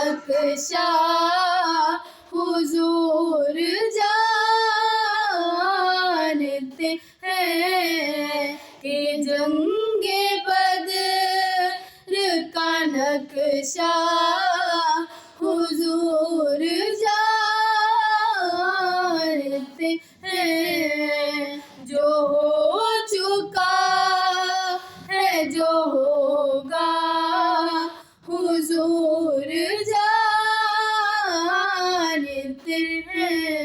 نقشہ حضور جانتے ہیں کہ جنگ بدر کا نقشہ حضور جانتے ہیں، جو ہو چکا ہے جو ہوگا حضور جانتے ہیں۔